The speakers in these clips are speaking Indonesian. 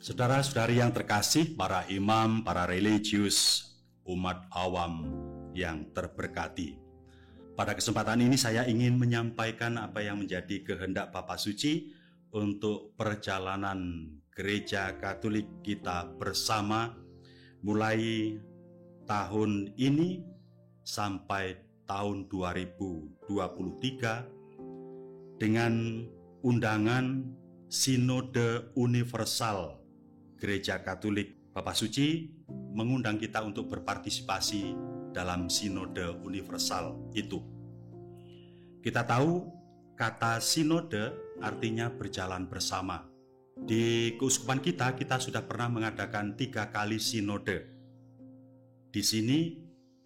Saudara-saudari yang terkasih, para imam, para religius, umat awam yang terberkati. Pada kesempatan ini saya ingin menyampaikan apa yang menjadi kehendak Bapa Suci untuk perjalanan Gereja Katolik kita bersama mulai tahun ini sampai tahun 2023 dengan undangan Sinode Universal Gereja Katolik. Bapa Suci mengundang kita untuk berpartisipasi dalam Sinode Universal itu. Kita tahu kata sinode artinya berjalan bersama. Di keuskupan kita sudah pernah mengadakan 3 kali sinode. Di sini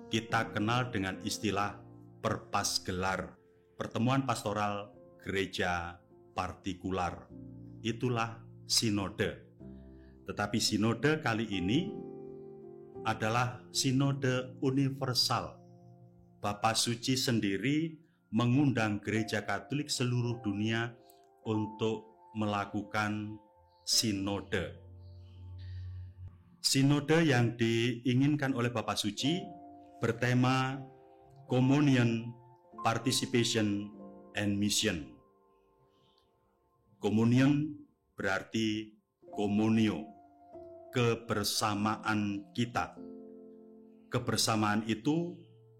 kita kenal dengan istilah perpasgelar, pertemuan pastoral gereja partikular. Itulah sinode. Tetapi sinode kali ini adalah sinode universal. Bapa Suci sendiri mengundang gereja Katolik seluruh dunia untuk melakukan sinode. Sinode yang diinginkan oleh Bapa Suci bertema Communion, Participation, and Mission. Communion berarti komunio, kebersamaan kita. Kebersamaan itu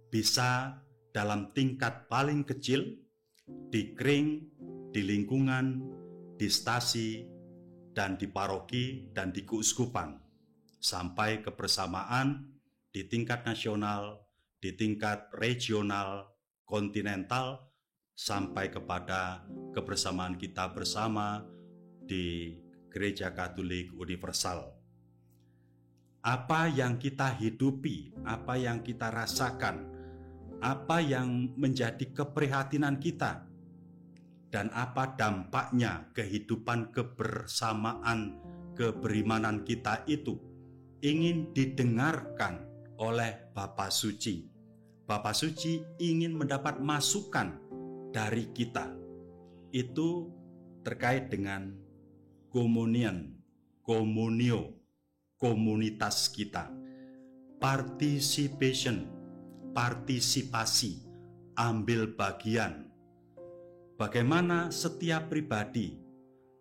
bisa dalam tingkat paling kecil, di kring, di lingkungan, di stasi, dan di paroki, dan di keuskupan, sampai kebersamaan di tingkat nasional, di tingkat regional, kontinental, sampai kepada kebersamaan kita bersama di Gereja Katolik Universal. Apa yang kita hidupi, apa yang kita rasakan, apa yang menjadi keprihatinan kita, dan apa dampaknya kehidupan kebersamaan, keberimanan kita itu ingin didengarkan oleh Bapa Suci. Bapa Suci ingin mendapat masukan dari kita. Itu terkait dengan komunion, komunio, komunitas kita. Participation, partisipasi, ambil bagian. Bagaimana setiap pribadi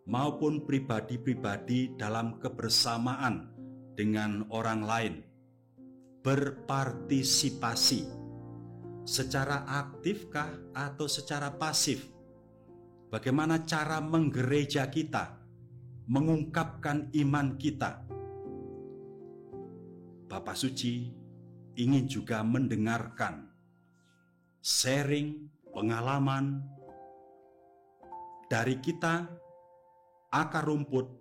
maupun pribadi-pribadi dalam kebersamaan dengan orang lain berpartisipasi secara aktifkah atau secara pasif. Bagaimana cara menggereja kita, mengungkapkan iman kita. Bapa Suci ingin juga mendengarkan sharing pengalaman dari kita akar rumput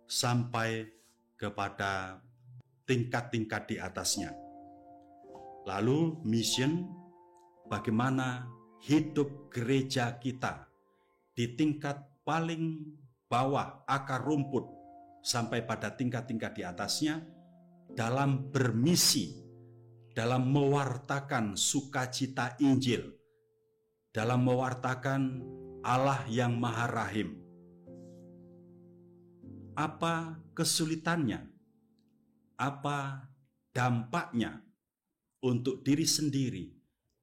sampai kepada tingkat-tingkat di atasnya. Lalu mission, bagaimana hidup gereja kita di tingkat paling bawah akar rumput sampai pada tingkat-tingkat di atasnya dalam bermisi, dalam mewartakan sukacita Injil, dalam mewartakan Allah yang Maha Rahim. Apa kesulitannya? Apa dampaknya untuk diri sendiri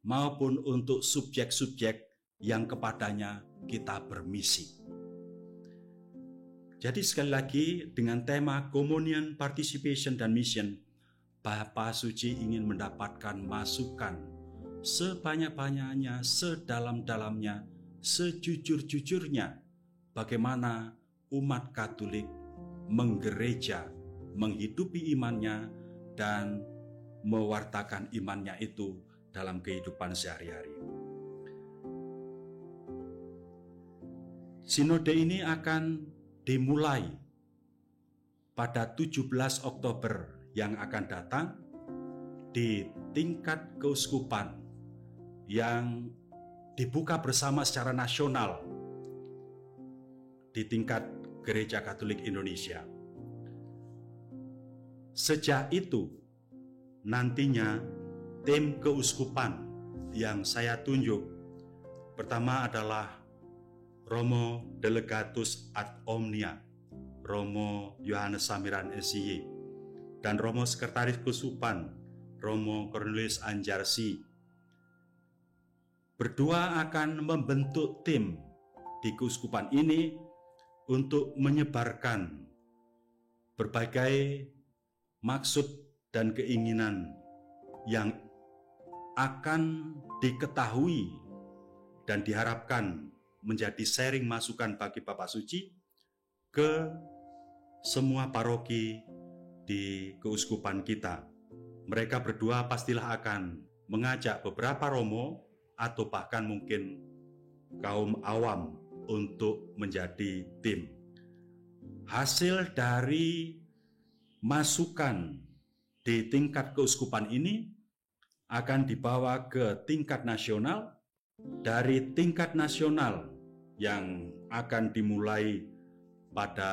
maupun untuk subjek-subjek yang kepadanya kita bermisi? Jadi sekali lagi dengan tema Communion, Participation, dan Mission, Bapa Suci ingin mendapatkan masukan sebanyak-banyaknya, sedalam-dalamnya, sejujur-jujurnya bagaimana umat Katolik menggereja, menghidupi imannya, dan mewartakan imannya itu dalam kehidupan sehari-hari. Sinode ini akan dimulai pada 17 Oktober yang akan datang di tingkat keuskupan yang dibuka bersama secara nasional di tingkat Gereja Katolik Indonesia. Sejak itu, nantinya tim keuskupan yang saya tunjuk pertama adalah Romo Delegatus ad Omnia, Romo Yohanes Samiran SY, dan Romo Sekretaris Keuskupan Romo Cornelius Anjarsi berdua akan membentuk tim di keuskupan ini untuk menyebarkan berbagai maksud dan keinginan yang akan diketahui dan diharapkan menjadi sharing masukan bagi Bapak Suci ke semua paroki di keuskupan kita. Mereka berdua pastilah akan mengajak beberapa romo atau bahkan mungkin kaum awam untuk menjadi tim. Hasil dari masukan di tingkat keuskupan ini akan dibawa ke tingkat nasional. Dari tingkat nasional yang akan dimulai pada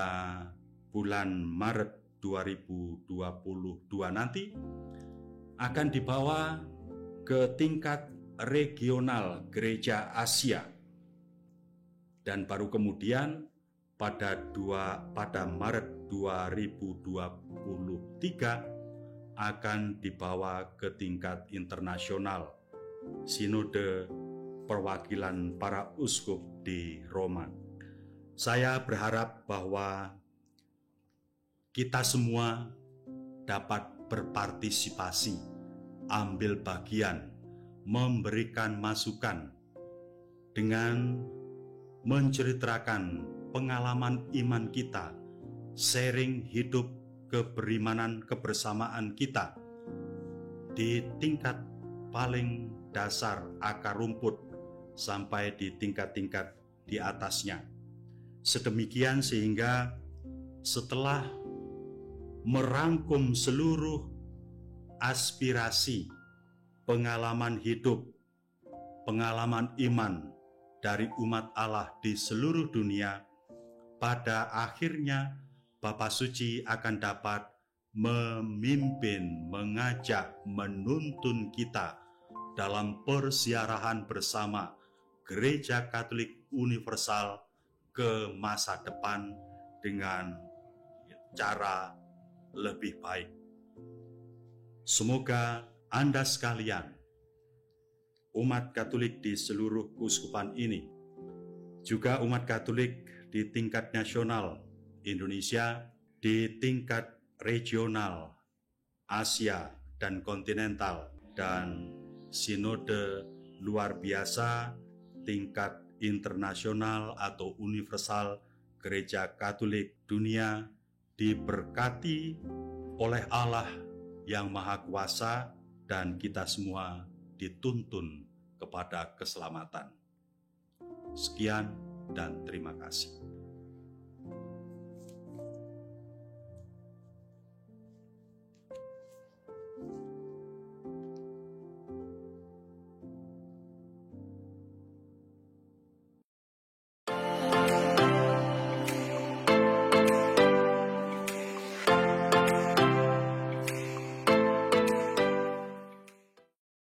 bulan Maret 2022 nanti akan dibawa ke tingkat regional Gereja Asia, dan baru kemudian pada Maret 2023 akan dibawa ke tingkat internasional Sinode Perwakilan para Uskup di Roma. Saya berharap bahwa kita semua dapat berpartisipasi, ambil bagian, memberikan masukan dengan menceritakan pengalaman iman kita, sharing hidup keberimanan kebersamaan kita di tingkat paling dasar akar rumput sampai di tingkat-tingkat di atasnya. Sedemikian sehingga setelah merangkum seluruh aspirasi, pengalaman hidup, pengalaman iman dari umat Allah di seluruh dunia, pada akhirnya Bapa Suci akan dapat memimpin, mengajak, menuntun kita dalam persiarahan bersama Gereja Katolik Universal ke masa depan dengan cara lebih baik. Semoga Anda sekalian, umat Katolik di seluruh keuskupan ini, juga umat Katolik di tingkat nasional Indonesia, di tingkat regional Asia dan kontinental, dan sinode luar biasa tingkat internasional atau universal Gereja Katolik dunia diberkati oleh Allah yang Maha Kuasa, dan kita semua dituntun kepada keselamatan. Sekian dan terima kasih.